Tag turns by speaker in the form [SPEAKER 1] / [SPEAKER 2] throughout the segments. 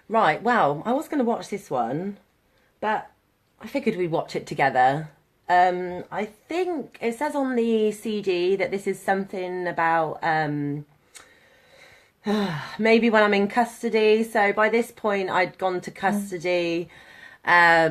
[SPEAKER 1] Right, well, I was going to watch this one, but I figured we'd watch it together. I think it says on the CD that this is something about maybe when I'm in custody. So by this point, I'd gone to custody. I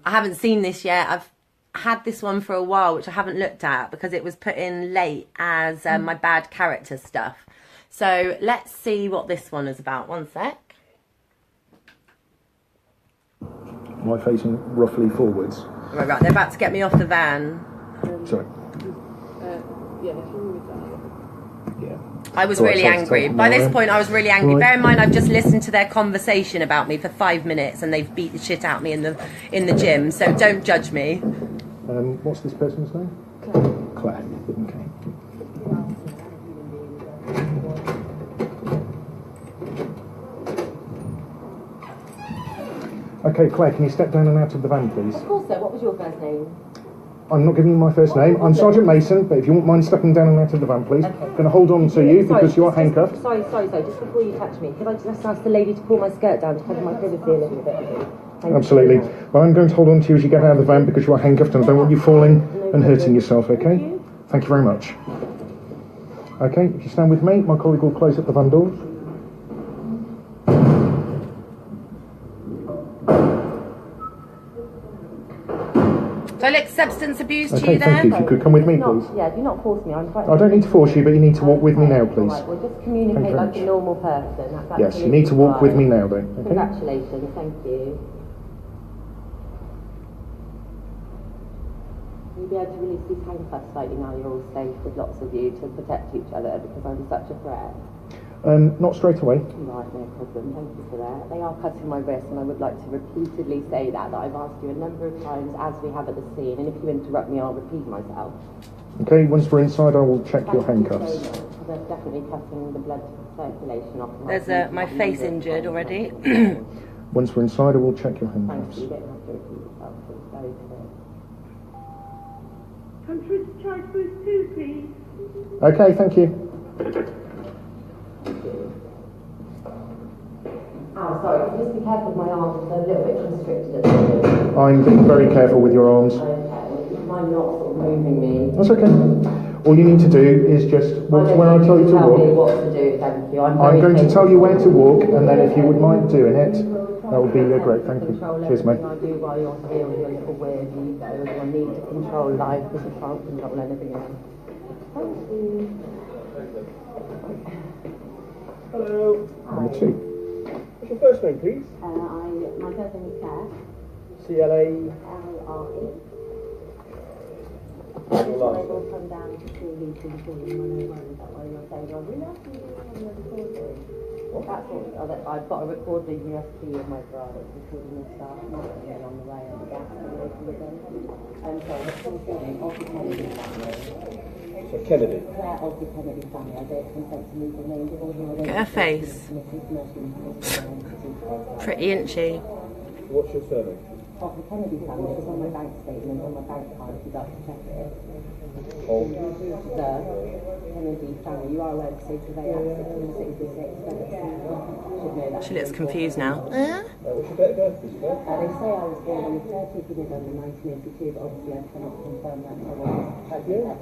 [SPEAKER 1] haven't seen this yet. I've had this one for a while, which I haven't looked at because it was put in late as my bad character stuff. So let's see what this one is about. One sec.
[SPEAKER 2] Am I facing roughly forwards?
[SPEAKER 1] Right, they're about to get me off the van.
[SPEAKER 2] Sorry.
[SPEAKER 1] Yeah. I was really angry. By this point, I was really angry. Right. Bear in mind, I've just listened to their conversation about me for 5 minutes, and they've beat the shit out of me in the gym. So don't judge me.
[SPEAKER 2] What's this person's name? Claire. Okay. Okay, Claire, can you step down and out of the van, please?
[SPEAKER 1] Of course, sir. What was your first name?
[SPEAKER 2] I'm not giving you my first name. I'm Sergeant Mason, but if you won't mind stepping down and out of the van, please. Okay. I'm going to hold on to you because you are handcuffed.
[SPEAKER 1] Sorry. Just before you touch me, could I just ask the lady to pull my skirt down to cover my privacy a little bit?
[SPEAKER 2] Absolutely. Well, I'm going to hold on to you as you get out of the van because you are handcuffed and I don't want you falling and hurting yourself, okay? Thank you very much. Okay, if you stand with me, my colleague will close up the van doors.
[SPEAKER 1] Do I look substance abuse to
[SPEAKER 2] okay,
[SPEAKER 1] you there?
[SPEAKER 2] Thank you. If you could come with me, please.
[SPEAKER 1] Yeah, do not force me. I
[SPEAKER 2] don't need to force you, but you need to walk with me now, please.
[SPEAKER 1] Right, well, just communicate like a normal person. That's
[SPEAKER 2] yes, you need to walk with me now, then. Okay?
[SPEAKER 1] Congratulations, thank you. You'll be able to release these handcuffs slightly now you're all safe with lots of you to protect each other because I'm such a threat.
[SPEAKER 2] Not straight away.
[SPEAKER 1] Right, no problem. Thank you for that. They are cutting my wrist, and I would like to repeatedly say that I've asked you a number of times as we have at the scene, and if you interrupt me, I'll repeat myself.
[SPEAKER 2] Okay, once we're inside, I will check your handcuffs.
[SPEAKER 1] They're definitely cutting the blood circulation off. There's my face injured already.
[SPEAKER 2] Once we're inside, I will check your handcuffs.
[SPEAKER 1] Thank you. You don't have to repeat yourself. It's very clear.
[SPEAKER 3] Come through to charge booth 2, please.
[SPEAKER 2] Okay, thank you.
[SPEAKER 1] Oh, sorry, can you just be careful with my arms? They're a little bit constricted at the moment.
[SPEAKER 2] I'm being very careful with your arms.
[SPEAKER 1] Okay, mine not sort of moving me.
[SPEAKER 2] That's okay. All you need to do is just walk to where I tell you to walk.
[SPEAKER 1] Tell me what to do, thank you.
[SPEAKER 2] I'm going to tell you where to walk, and then if you would mind doing it, that would be great. Thank you. Cheers, mate.
[SPEAKER 1] I do while you're here with your little weird ego. I need to control life because I can't control anything else. Thank you.
[SPEAKER 3] Hello.
[SPEAKER 2] Number 2.
[SPEAKER 3] What's your first name, please?
[SPEAKER 1] My first name is Claire.
[SPEAKER 3] C-L-A...
[SPEAKER 1] L-R-E.
[SPEAKER 3] Your last name?
[SPEAKER 1] Will come down to see you before you run away. Is that why you're saying, oh, we love you on the recording? That's what, I've got a recording USB of my brother recording this stuff, and then on the way on the gas and so the full name of the Kennedy family.
[SPEAKER 3] So Kennedy.
[SPEAKER 1] Claire of the Kennedy family. I don't consent to leave the name of all the
[SPEAKER 4] Look at her face. Pretty, isn't she?
[SPEAKER 3] What's your surname?
[SPEAKER 1] Of the Kennedy family. It's on my bank statement, on my bank card, if you'd like to check it.
[SPEAKER 3] Oh.
[SPEAKER 1] The Kennedy family. You are aware of the state of AS 66.
[SPEAKER 4] She looks confused now.
[SPEAKER 3] What's your date of birth, please?
[SPEAKER 1] They say I was born on the 30th of November 1982, but obviously I cannot confirm that I was at the time.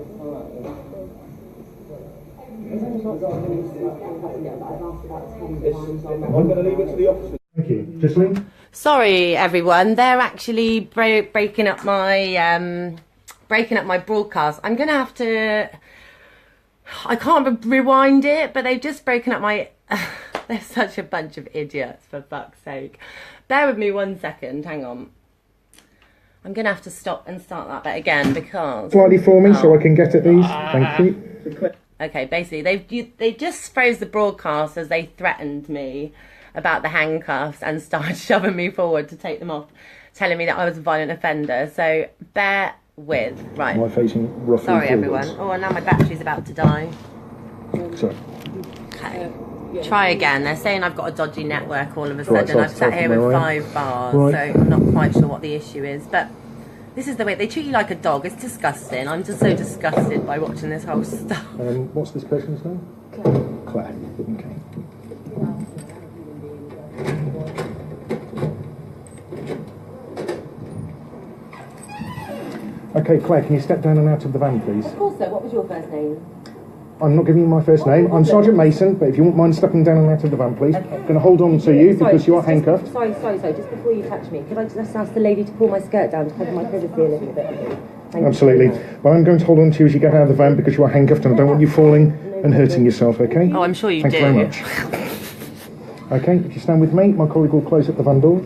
[SPEAKER 3] I'm going to leave it to the officers.
[SPEAKER 2] Thank you. Ghislaine?
[SPEAKER 4] Sorry, everyone. They're actually breaking up my broadcast. I'm gonna have to. I can't rewind it, but they've just broken up my. They're such a bunch of idiots, for fuck's sake. Bear with me 1 second. Hang on. I'm gonna have to stop and start that bit again because.
[SPEAKER 2] Slightly for me so I can get at these. Thank you.
[SPEAKER 4] Okay, basically they just froze the broadcast as they threatened me about the handcuffs and started shoving me forward to take them off, telling me that I was a violent offender. So bear with. Right.
[SPEAKER 2] Am I facing roughly
[SPEAKER 4] Sorry,
[SPEAKER 2] forwards?
[SPEAKER 4] everyone. Oh, and now my battery's about to die.
[SPEAKER 2] Sorry.
[SPEAKER 4] Okay. Try again. They're saying I've got a dodgy network all of a sudden.
[SPEAKER 2] so
[SPEAKER 4] I've sat here with 5 bars, so I'm not quite sure what the issue is. But this is the way they treat you like a dog. It's disgusting. I'm just so disgusted by watching this whole stuff.
[SPEAKER 2] What's this person's name?
[SPEAKER 1] Claire.
[SPEAKER 2] Claire. Okay. Okay, Claire, can you step down and out of the van, please?
[SPEAKER 1] Of course, sir. What was your first name?
[SPEAKER 2] I'm not giving you my first name. I'm Sergeant Mason, but if you won't mind stepping down and out of the van, please.
[SPEAKER 1] Okay.
[SPEAKER 2] I'm going to hold on to you because you are handcuffed.
[SPEAKER 1] Sorry. Just before you touch me, could I just ask the lady to pull my skirt down to cover my privacy a little bit? Thank
[SPEAKER 2] Absolutely.
[SPEAKER 1] you.
[SPEAKER 2] But I'm going to hold on to you as you get out of the van because you are handcuffed and I don't want you falling and hurting yourself, okay?
[SPEAKER 1] Oh, I'm sure you
[SPEAKER 2] Thank
[SPEAKER 1] do.
[SPEAKER 2] you very much. Okay, if you stand with me, my colleague will close up the van doors.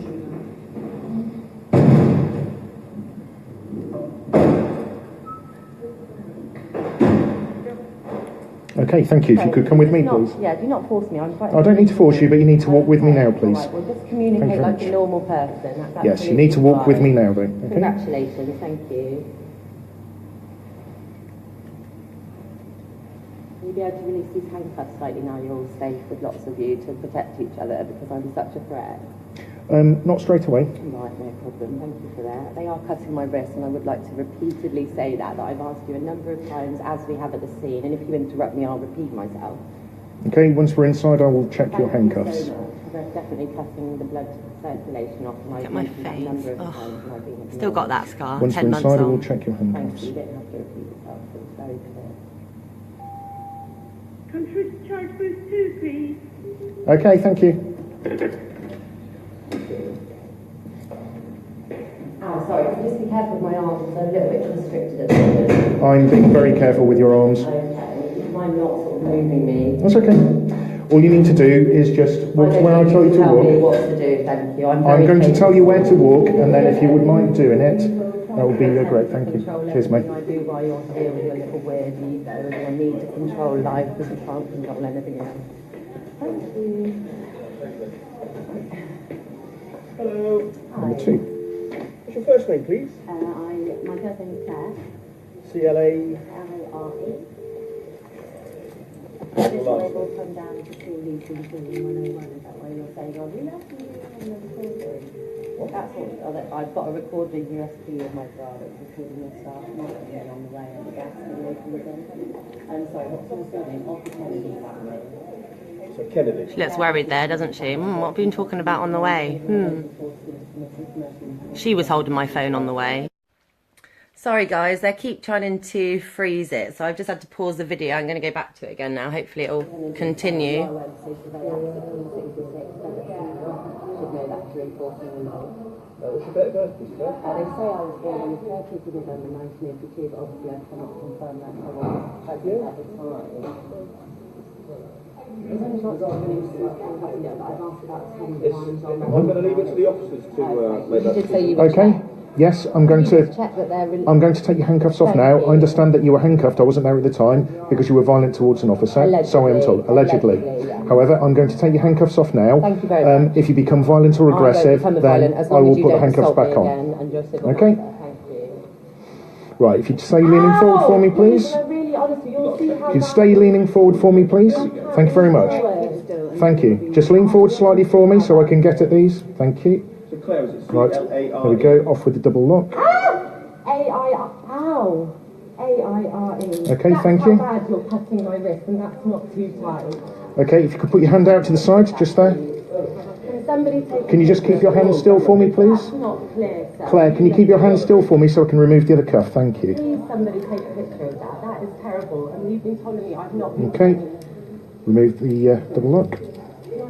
[SPEAKER 2] Okay, thank you. If you could come with me, please.
[SPEAKER 1] Yeah, do not force me. I'm quite.
[SPEAKER 2] I don't need to force you, but you need to walk with me now, please.
[SPEAKER 1] Right, well, just communicate
[SPEAKER 2] Thank you very
[SPEAKER 1] like a
[SPEAKER 2] much.
[SPEAKER 1] normal person. That's
[SPEAKER 2] Yes, you need to walk with me now, though. Okay?
[SPEAKER 1] Congratulations, thank you. Will you be able to release these handcuffs slightly now you're all safe with lots of you to protect each other because I'm such a threat?
[SPEAKER 2] Not straight away.
[SPEAKER 1] Right, no problem. Thank you for that. They are cutting my wrist, and I would like to repeatedly say that I've asked you a number of times, as we have at the scene, and if you interrupt me, I'll repeat myself.
[SPEAKER 2] Okay, once we're inside, I will check your
[SPEAKER 1] Thank you
[SPEAKER 2] handcuffs.
[SPEAKER 1] so much. They're definitely cutting the blood circulation off, and I've
[SPEAKER 4] Look at my
[SPEAKER 1] mentioned that a number of
[SPEAKER 4] face.
[SPEAKER 1] times, and I've been
[SPEAKER 4] Still got that scar.
[SPEAKER 2] Once
[SPEAKER 4] 10
[SPEAKER 2] we're
[SPEAKER 4] months
[SPEAKER 2] inside, I will
[SPEAKER 4] on.
[SPEAKER 2] check your
[SPEAKER 1] Thank
[SPEAKER 2] handcuffs.
[SPEAKER 1] you. You don't have to repeat yourself. It's very clear.
[SPEAKER 5] Country charge booth 2, please.
[SPEAKER 2] Okay, thank you.
[SPEAKER 1] Oh, sorry. Can you just be careful with my arms? They're a little bit constricted at the moment.
[SPEAKER 2] I'm being very careful with your arms.
[SPEAKER 1] Okay. Would you mind not sort of moving me?
[SPEAKER 2] That's okay. All you need to do is just walk to where I tell you to
[SPEAKER 1] Tell me
[SPEAKER 2] walk.
[SPEAKER 1] what to do. Thank you.
[SPEAKER 2] I'm going to tell you where to walk, and then if you would mind doing it, that would be great. Thank you. Cheers, mate.
[SPEAKER 1] I do while you're here with your little weird ego, and I need to control life because I can't control anything else. Thank you.
[SPEAKER 3] Hello.
[SPEAKER 2] Number 2.
[SPEAKER 3] What's your first name, please?
[SPEAKER 1] My first name is Claire.
[SPEAKER 3] CLA.
[SPEAKER 1] L-A-R-E. This way will come down to school leaving when I run it that way. You'll say, "Oh, we love you," and the recording. That's what I've got a recording USB of my bra that's recording your staff marketing on the way and the gas station again. I'm sorry, what's your surname? Off the Kennedy family.
[SPEAKER 3] So Kennedy.
[SPEAKER 4] She looks worried there, doesn't she? What have you been talking about on the way? She was holding my phone on the way. Sorry guys, they keep trying to freeze it, so I've just had to pause the video. I'm going to go back to it again now. Hopefully it'll continue.
[SPEAKER 3] What's your date of birth, please, sir?
[SPEAKER 1] They say I was born on the 30th of November 1982, but obviously I cannot confirm that I was pregnant at the time. It's only not to release this, but I've asked about 10 times on that.
[SPEAKER 3] I'm going to leave it to the officers to make
[SPEAKER 1] You
[SPEAKER 3] that
[SPEAKER 1] did say you would
[SPEAKER 2] Okay. Yes, I'm going to.
[SPEAKER 1] check that they're
[SPEAKER 2] I'm going to take your handcuffs off now. I understand that you were handcuffed. I wasn't there at the time because you were violent towards an officer. So I am told. Allegedly.
[SPEAKER 1] yeah.
[SPEAKER 2] However, I'm going to take your handcuffs off now.
[SPEAKER 1] Thank you very much.
[SPEAKER 2] If you become violent or aggressive, then I will put the handcuffs back on. Okay.
[SPEAKER 1] Thank you.
[SPEAKER 2] Right. If you'd stay leaning forward for me, please.
[SPEAKER 1] Really, honestly, you'll see how
[SPEAKER 2] If you'd stay leaning forward for me, please. Thank you very much. Thank you. Just lean forward slightly for me so I can get at these. Thank you.
[SPEAKER 3] So Claire, is it
[SPEAKER 2] Right.
[SPEAKER 3] C-L-A-R-E?
[SPEAKER 2] There we go. Off with the double lock.
[SPEAKER 1] A-I-R-E.
[SPEAKER 2] Okay, thank you.
[SPEAKER 1] That's how bad you're cutting my wrist, and that's not too tight.
[SPEAKER 2] Okay. If you could put your hand out to the side, just there.
[SPEAKER 1] Can somebody take...
[SPEAKER 2] Can you just keep your hand still for me, please?
[SPEAKER 1] That's not clear, sir.
[SPEAKER 2] Claire, can you keep your hand still for me so I can remove the other cuff? Thank you.
[SPEAKER 1] Please, somebody take a picture of that. That is terrible. And you've been telling me I've not been...
[SPEAKER 2] Okay. Remove the double lock.
[SPEAKER 1] Can I have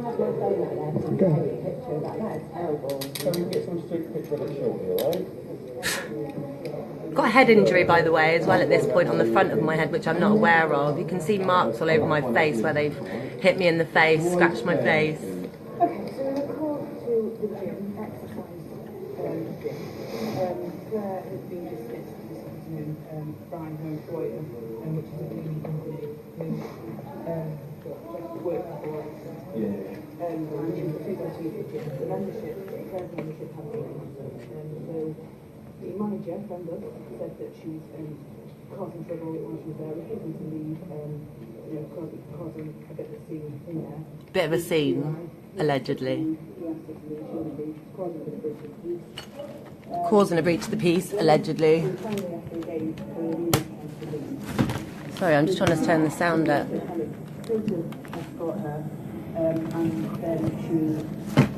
[SPEAKER 1] my phone out there?
[SPEAKER 2] Off we go.
[SPEAKER 1] Take a picture of that. That is terrible.
[SPEAKER 3] So we can get someone to take a picture of it shortly, alright?
[SPEAKER 4] Got a head injury, by the way, as well at this point on the front of my head, which I'm not aware of. You can see marks all over my face where they've hit me in the face, scratched my face.
[SPEAKER 5] Okay, so in a call to the gym, exercise gym, Claire has been dismissed this afternoon by her employer, which is a cleaning company who work for us. And she's actually the gym. The membership, Claire's membership has been cancelled. So the manager, phoned us, said that she's causing trouble while she was there, refusing to leave, causing a bit of a scene in there.
[SPEAKER 4] Bit of a scene, allegedly. Causing a breach of the peace, allegedly. Sorry, I'm just trying to turn the sound up.
[SPEAKER 5] Escort her, and then she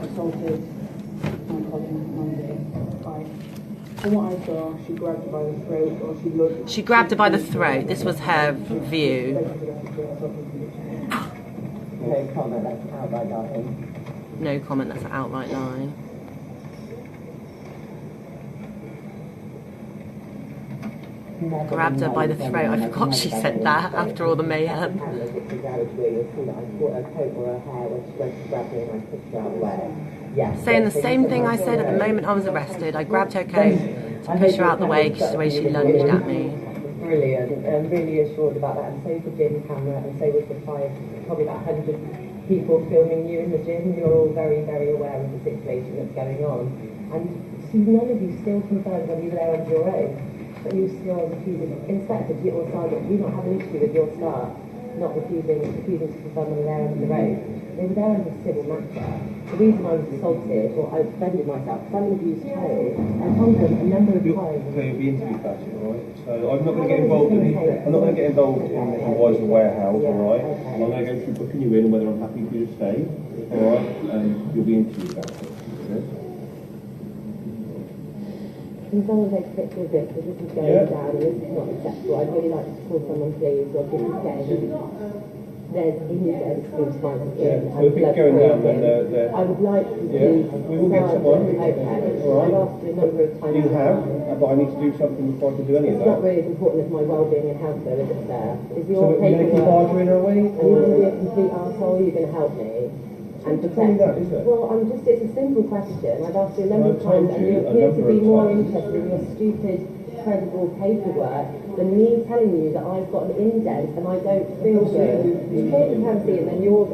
[SPEAKER 5] assaulted my colleague Monday by From what I saw, she grabbed her by the throat, or she looked.
[SPEAKER 4] She grabbed her by the throat. This was her view.
[SPEAKER 6] No comment, that's outright lying.
[SPEAKER 4] No comment, that's an outright lie. Grabbed her by the throat. I forgot she said that after all the mayhem. Saying the same thing I said at the moment I was arrested. I grabbed her coat to push her out the way because the way she lunged at me.
[SPEAKER 6] Brilliant. I'm really assured about that. And so was the gym camera, and so was the probably about 100 people filming you in the gym. You're all very, very aware of the situation that's going on. And see, none of you still confirmed when you were there on your own. But you still refusing, Inspector, or Sergeant, do you not have an issue with your staff not refusing to confirm when they're on the road? They were there under civil matter. The reason I was assaulted, or I defended myself, because I'm an abused child, I told them a number of times.
[SPEAKER 3] Okay, you'll be interviewed about it, alright? So I'm not going to get involved in the Wiser warehouse, alright? And I'm going to go through booking you in and whether I'm happy for you to stay, alright? And you'll be interviewed about it. Okay?
[SPEAKER 6] Can someone take a picture of this? Because this is going down and this is not acceptable. I'd really like to call someone, please, or this is getting... There's incidents being spiked in.
[SPEAKER 3] So if it's going down, then
[SPEAKER 6] I would like to do...
[SPEAKER 3] we will get someone.
[SPEAKER 6] Okay.
[SPEAKER 3] Alright.
[SPEAKER 6] I've asked you a number of times.
[SPEAKER 3] You have, but I need to do something before I can do any of
[SPEAKER 6] It's not
[SPEAKER 3] that.
[SPEAKER 6] really as important as my well-being and health, though, is it, sir? Is
[SPEAKER 3] So
[SPEAKER 6] your
[SPEAKER 3] are you going to keep
[SPEAKER 6] paperwork...
[SPEAKER 3] arguing our way?
[SPEAKER 6] Are you going to be a complete arsehole? You're going to help me? And
[SPEAKER 3] Tell me that, is it?
[SPEAKER 6] Well, it's a simple question. I've asked you a number of
[SPEAKER 3] I've told
[SPEAKER 6] times, and
[SPEAKER 3] you
[SPEAKER 6] you
[SPEAKER 3] a
[SPEAKER 6] appear to
[SPEAKER 3] number
[SPEAKER 6] be
[SPEAKER 3] of
[SPEAKER 6] more
[SPEAKER 3] times.
[SPEAKER 6] interested in your stupid, credible paperwork than me telling you that I've got an indent and I don't feel good. You clearly can see, and then your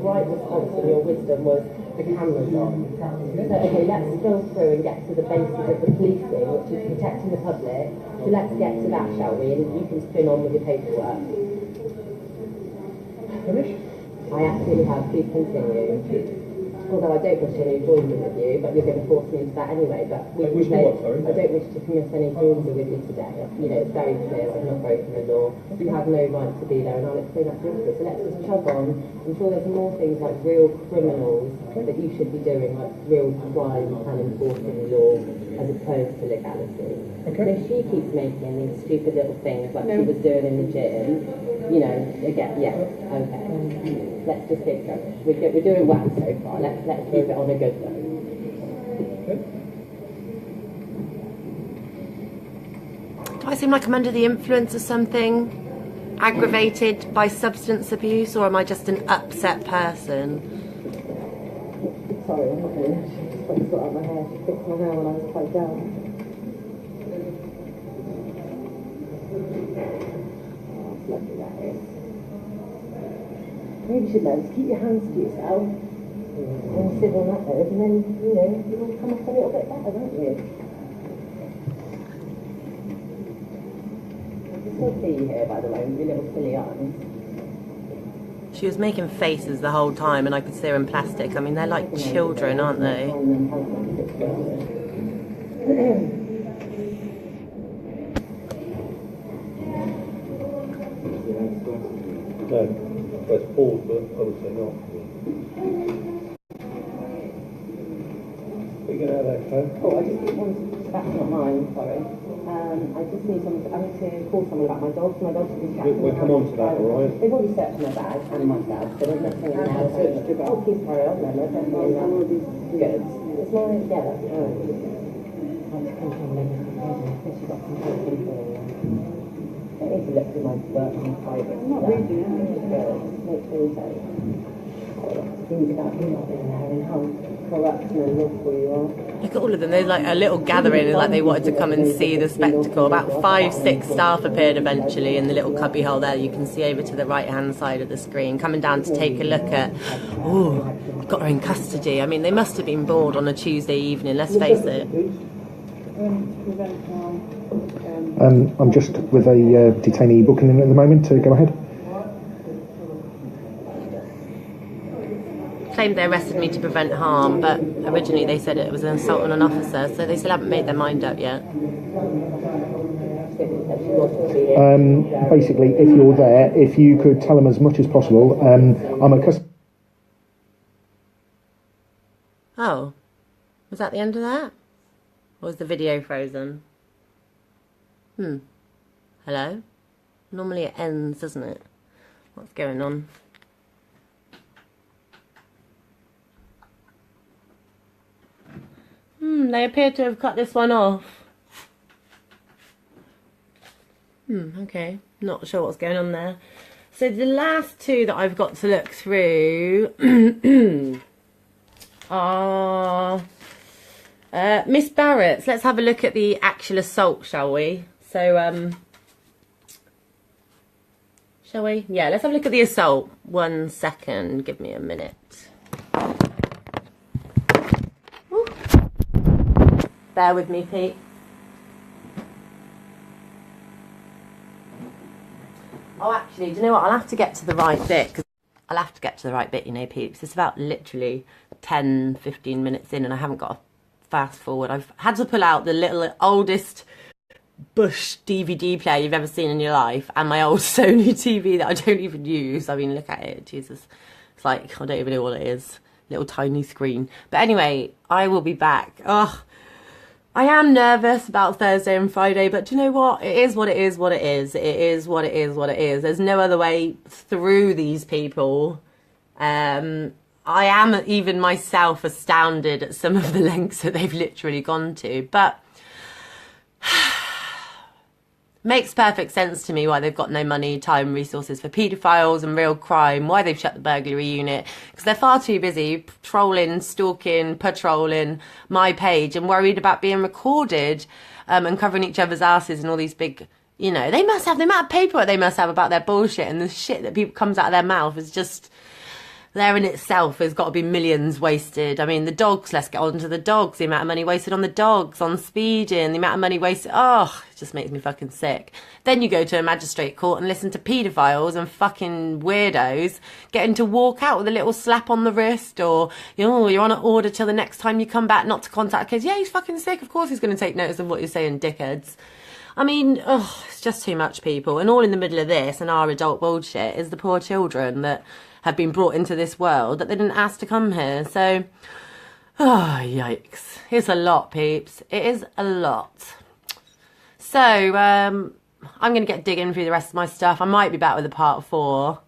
[SPEAKER 6] bright response and your wisdom was the camera's on. So, okay, let's go through and get to the basis of the policing, which is protecting the public. So let's get to that, shall we? And you can spin on with your paperwork.
[SPEAKER 3] Finish?
[SPEAKER 6] I absolutely have. Please continue. Although I don't wish any joining with you, but you're going to force me into that anyway. But we
[SPEAKER 3] Don't wish
[SPEAKER 6] can
[SPEAKER 3] me
[SPEAKER 6] play.
[SPEAKER 3] what, sorry?
[SPEAKER 6] I don't wish to commit any joining with you today. It's very clear I've not broken the law. You have no right to be there, and I'll explain that to you. So let's just chug on. I'm sure there's more things like real criminals that you should be doing, like real crimes and enforcing the law, as opposed to legality.
[SPEAKER 3] Okay.
[SPEAKER 6] And if she keeps making these stupid little things like she was doing in the gym, again, okay. Let's just keep going. We're doing well so far. Let's keep it on a good note.
[SPEAKER 4] Do I seem like I'm under the influence of something? Aggravated by substance abuse, or am I just an upset person?
[SPEAKER 6] Sorry, I'm not going to. She just got this out of my hair. She fixed my hair when I was quite down. Oh, lovely that is. Maybe you should learn to keep your hands to yourself in civil matters, and then, you'll come off a little bit better, won't you? I can still see you here, by the way, with your little silly eyes.
[SPEAKER 4] She was making faces the whole time, and I could see her in plastic. I mean, they're like children, aren't they?
[SPEAKER 3] No. That's Paul, but I would say not. Are you going to have that phone?
[SPEAKER 6] Oh, I just need one. That's not mine, sorry. I just need someone. I need to call someone about my dogs. My dogs have been trapped.
[SPEAKER 3] We'll come on to that, alright?
[SPEAKER 6] They've already searched my bag and myself, so there's nothing in there. Oh, please carry on then. There's nothing in there. Good. It's mine. Yeah, that's fine. I just come from London. I think she got some good info. I need to look through my work and private. I'm not reading it. Make sure you say. Things about you not being there and how corrupt and awful you are.
[SPEAKER 4] Look at all of them. There's like a little gathering, like they wanted to come and see the spectacle. About 5-6 staff appeared eventually in the little cubby hole there. You can see over to the right-hand side of the screen, coming down to take a look at. Oh, got her in custody. I mean, they must have been bored on a Tuesday evening. Let's face it.
[SPEAKER 2] I'm just with a detainee booking in at the moment. Go ahead.
[SPEAKER 4] Claimed they arrested me to prevent harm, but originally they said it was an assault on an officer, so they still haven't made their mind up yet.
[SPEAKER 2] Basically, if you're there, if you could tell them as much as possible. I'm a customer.
[SPEAKER 4] Oh, was that the end of that?
[SPEAKER 1] Or is the video frozen? Hello? Normally it ends, doesn't it? What's going on? They appear to have cut this one off. Okay. Not sure what's going on there. So the last two that I've got to look through are Miss Barrett's. Let's have a look at the actual assault, shall we? So, shall we? Yeah, let's have a look at the assault. 1 second. Give me a minute. Ooh. Bear with me, Pete. Oh, actually, do you know what? I'll have to get to the right bit. I'll have to get to the right bit, you know, peeps. It's about literally 10, 15 minutes in and I haven't got a fast forward. I've had to pull out the little oldest Bush DVD player you've ever seen in your life and my old Sony TV that I don't even use. I mean, look at it. Jesus. It's like, I don't even know what it is. Little tiny screen. But anyway, I will be back. Oh, I am nervous about Thursday and Friday, but do you know what? It is what it is, what it is. It is what it is, what it is. There's no other way through these people. I am even myself astounded at some of the lengths that they've literally gone to. But makes perfect sense to me why they've got no money, time, resources for paedophiles and real crime, why they've shut the burglary unit, because they're far too busy trolling, stalking, patrolling my page and worried about being recorded and covering each other's asses and all these big, you know, they must have the amount of paperwork they must have about their bullshit and the shit that people comes out of their mouth is just... there in itself has got to be millions wasted. I mean, the dogs, let's get on to the dogs. The amount of money wasted on the dogs, on speeding, the amount of money wasted. Oh, it just makes me fucking sick. Then you go to a magistrate court and listen to paedophiles and fucking weirdos getting to walk out with a little slap on the wrist or, you know, you're on an order till the next time you come back not to contact kids. Yeah, he's fucking sick. Of course he's going to take notice of what you're saying, dickheads. I mean, oh, it's just too much, people. And all in the middle of this and our adult bullshit is the poor children that have been brought into this world that they didn't ask to come here. So, oh, yikes. It's a lot, peeps. It is a lot. So, I'm going to get digging through the rest of my stuff. I might be back with a part 4.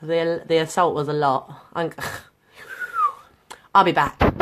[SPEAKER 1] The assault was a lot. I'll be back.